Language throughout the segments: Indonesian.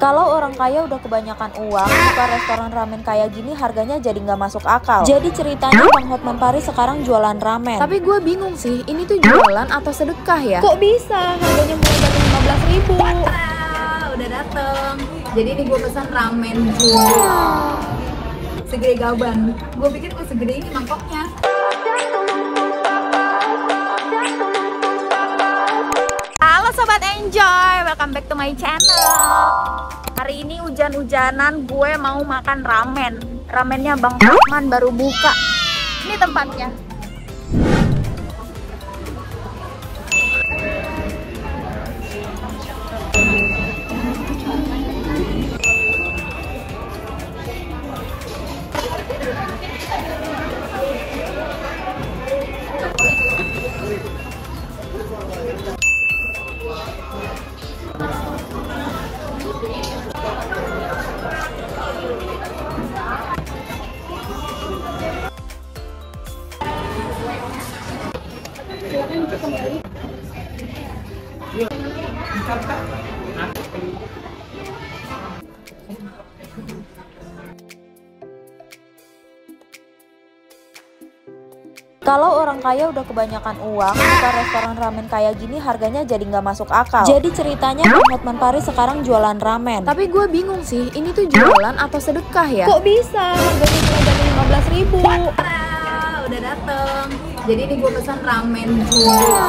Kalau orang kaya udah kebanyakan uang, buka restoran ramen kayak gini harganya jadi nggak masuk akal. Jadi ceritanya Bang Hotman Paris sekarang jualan ramen. Tapi gue bingung sih, ini tuh jualan atau sedekah ya? Kok bisa harganya mulai dari 15.000? Udah dateng. Jadi ini gue pesan ramen jumbo segede gaban. Gue pikir tuh segede ini mangkoknya. Halo Sobat Enjoy, welcome back to my channel. Hari ini hujan-hujanan gue mau makan ramen. Ramennya Bang Hotman baru buka. Ini tempatnya. Kalau orang kaya udah kebanyakan uang, buka restoran ramen kayak gini harganya jadi nggak masuk akal. Jadi ceritanya Bang Hotman Paris sekarang jualan ramen. Tapi gue bingung sih, ini tuh jualan atau sedekah ya? Kok bisa harganya mulai dari 15.000? Udah dateng. Jadi ini gue pesan ramen jumbo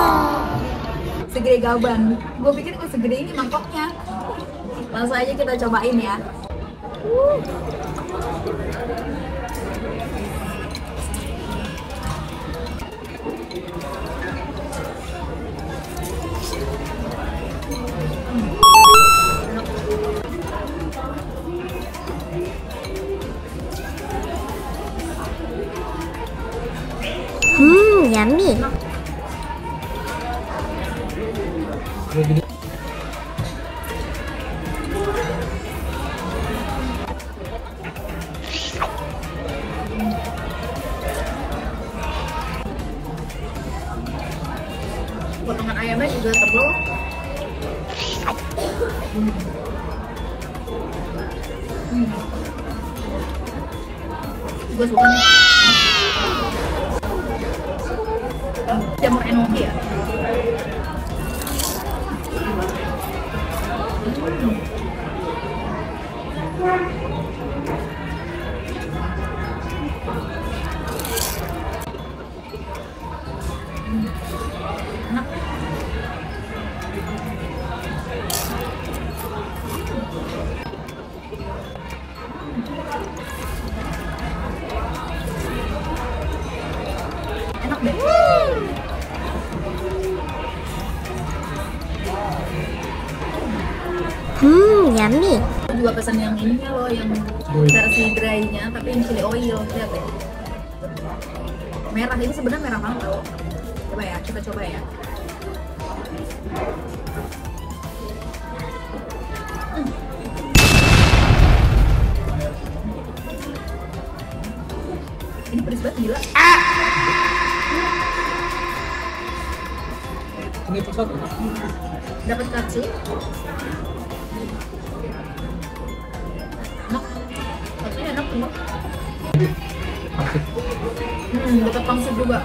segede gaban. Gue pikir tuh segede ini mangkoknya. Langsung aja kita cobain ya. Yummy. Potongan ayamnya juga tebal. Gue suka nih. Jamur enoki ya. Enak. Enak deh. Yummy. Aku juga pesan yang ininya loh, yang versi dry-nya, tapi yang chili oil. Lihat deh. Merah, ini sebenarnya merah banget loh. Coba ya, kita coba ya. Ini pedes banget, gila. Ini pesat. Dapat katsu. Enak. Katsunya enak tuh. Dapat pangsit juga.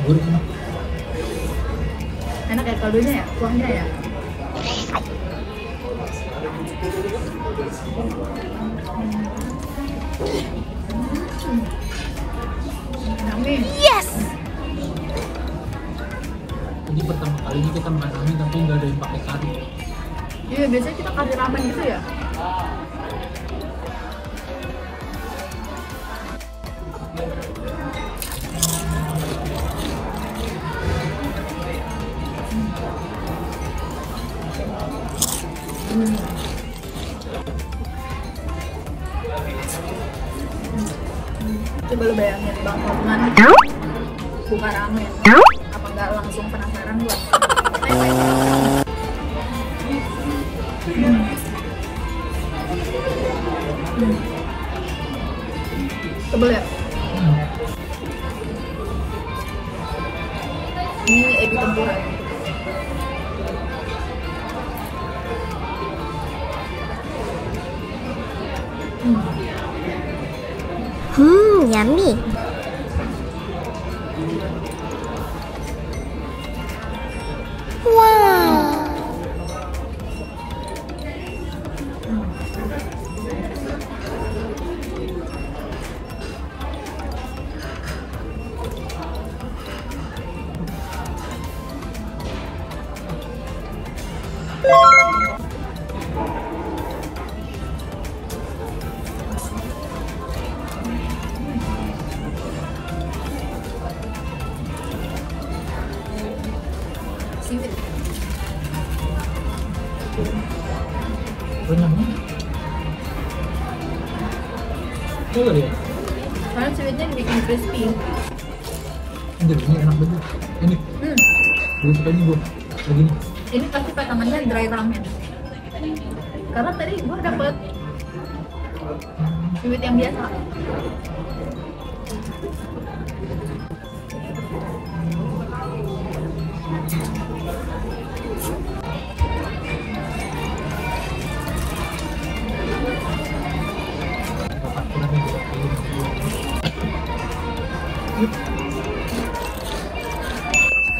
Gurih enak. Enak ya kaldunya ya, kuahnya ya. Yes. Ini pertama kalinya kita makan ramen tapi nggak ada yang pakai kari. Iya, biasanya kita kari ramen gitu ya. Coba lu bayangin Bang Hotman buka ramen, apa nggak langsung penasaran gua? Tebel ya? Ini ebi tempura. Yummy. Wow. Seaweed. Renyahnya. Coba lihat. Karena seaweednya bikin crispy. Ini enak banget. Ini. Gue suka ini gue. Lagi nih. Ini pasti namanya dry ramen. Karena tadi gua dapet seaweed yang biasa.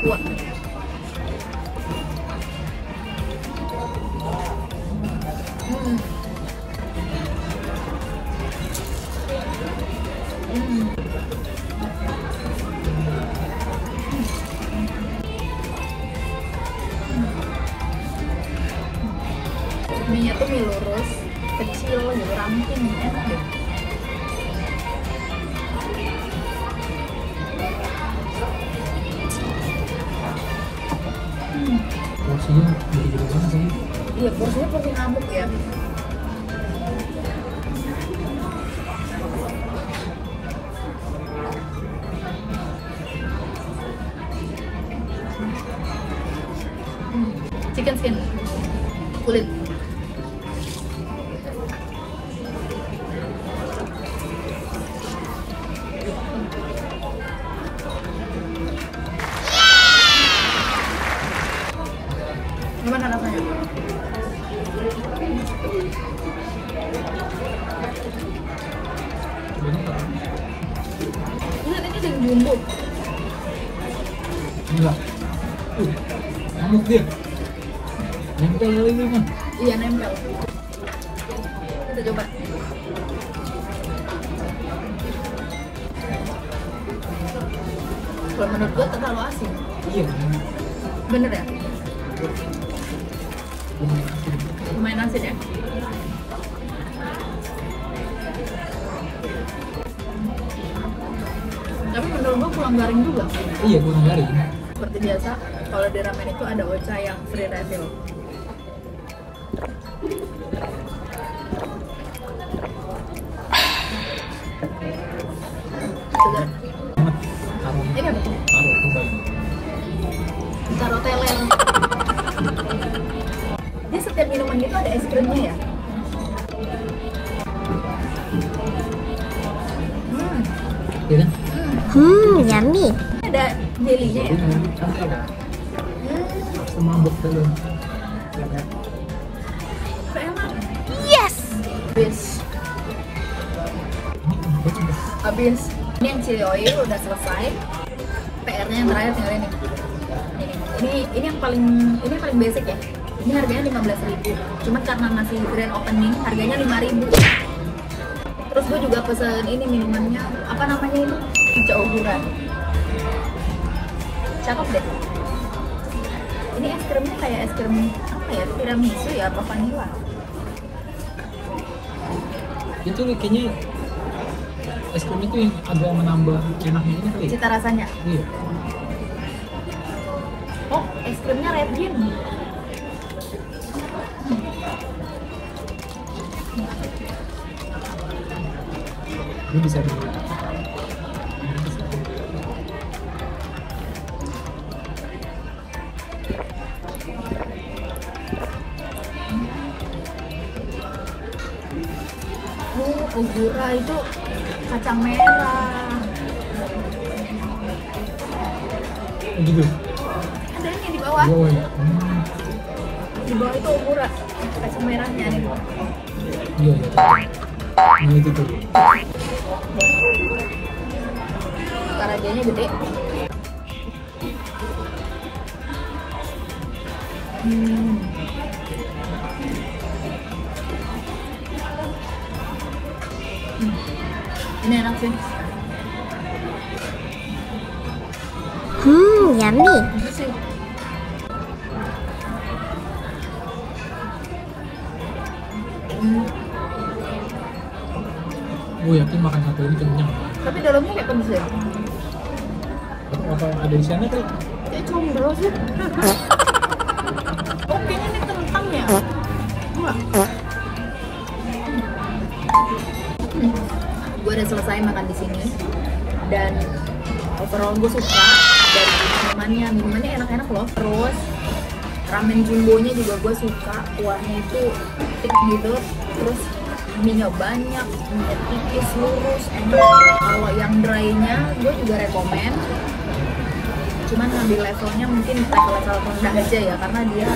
Wah. Mie-nya tuh mie lurus, kecil, gitu ramping, enak deh. Porsinya gede-gede banget sih. Iya, porsinya porsi ngamuk ya. Chicken skin, kulit. Gimana rasanya? Lihat ini yang jumbo. Enggak. Ngamuk dia. Nempel kali ini mah. Iya, nempel. Kita coba. Kalau menurut gua terlalu asin. Iya. Bener ya? Lumayan asin ya? Tapi menurut gua kurang garing juga. Iya, gue ngajarin. Seperti biasa, kalau di ramen itu ada ocha yang free refill. Segar. Taruh. Ini apa? Taruh kembali. Taruh teler. Dia setiap minuman itu ada es krimnya ya? Iya kan? Yummy. Ada jelinya ya? Semambuk dalam. Enak. Yes. Habis. Ini yang chili oil udah selesai. PR-nya yang terakhir tinggal ini. Ini yang paling basic ya. Ini harganya 15.000. Cuman karena masih grand opening, harganya 5.000. Terus gue juga pesen ini minumannya, apa namanya itu? Hijau uguran. Cakep deh. Ini es krimnya kayak es krim apa ya? Tiramisu ya, apa vanilla? Itu kayaknya es krim itu yang agak menambah enaknya ini kali. Cita rasanya. Iya. Oh, es krimnya red bean. Ini bisa di Ogura itu kacang merah. gitu. bawah. Oh, ya. Di bawah itu ukura kacang merahnya nih. Iya, iya. Nah itu tuh. Karadianya gede. Ini enak sih. Yummy. Itu sih. Gue yakin makan satu ini kenyang. Tapi dalamnya kayak pedes ya. Apa ada di sana kali? Kayak combro sih. Oh, kayaknya ini kentang ya? Enggak. Gue udah selesai makan di sini dan overall gue suka dari minumannya enak-enak loh. Terus ramen jumbonya juga gue suka, kuahnya itu thick gitu, terus mie-nya banyak, mie tipis, lurus, enak. Kalau yang dry-nya gue juga rekomen, cuman ngambil levelnya mungkin level rendah aja ya, karena dia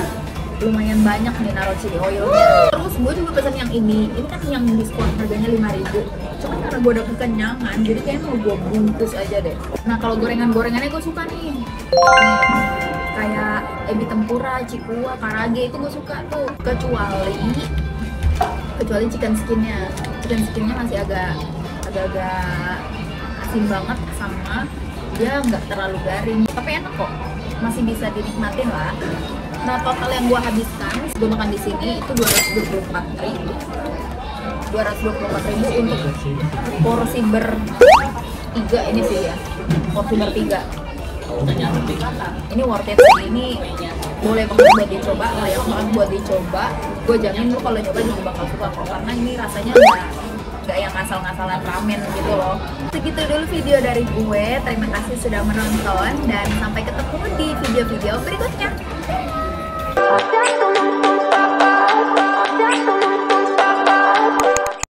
lumayan banyak nih naruh chili oilnya. Terus gue juga pesan yang ini kan yang diskon harganya 5.000, cuman karena gue udah kekenyangan jadi kayaknya mau gue bungkus aja deh. Nah kalau gorengannya gue suka nih, kayak ebi tempura, cikua, karage itu gue suka tuh, kecuali chicken skinnya masih agak asin banget, sama dia nggak terlalu garing, tapi enak kok, masih bisa dinikmatin lah. Nah total yang gue habiskan gue makan di sini itu 224.000 untuk porsi bertiga ini sih ya, porsi bertiga. Ini worth it sih, ini boleh banget buat dicoba, layak banget buat dicoba. Gue jamin lu kalau nyoba juga bakal suka kok, karena ini rasanya nggak yang ngasal-ngasalan ramen gitu loh. Segitu dulu video dari gue, terima kasih sudah menonton dan sampai ketemu di video-video berikutnya.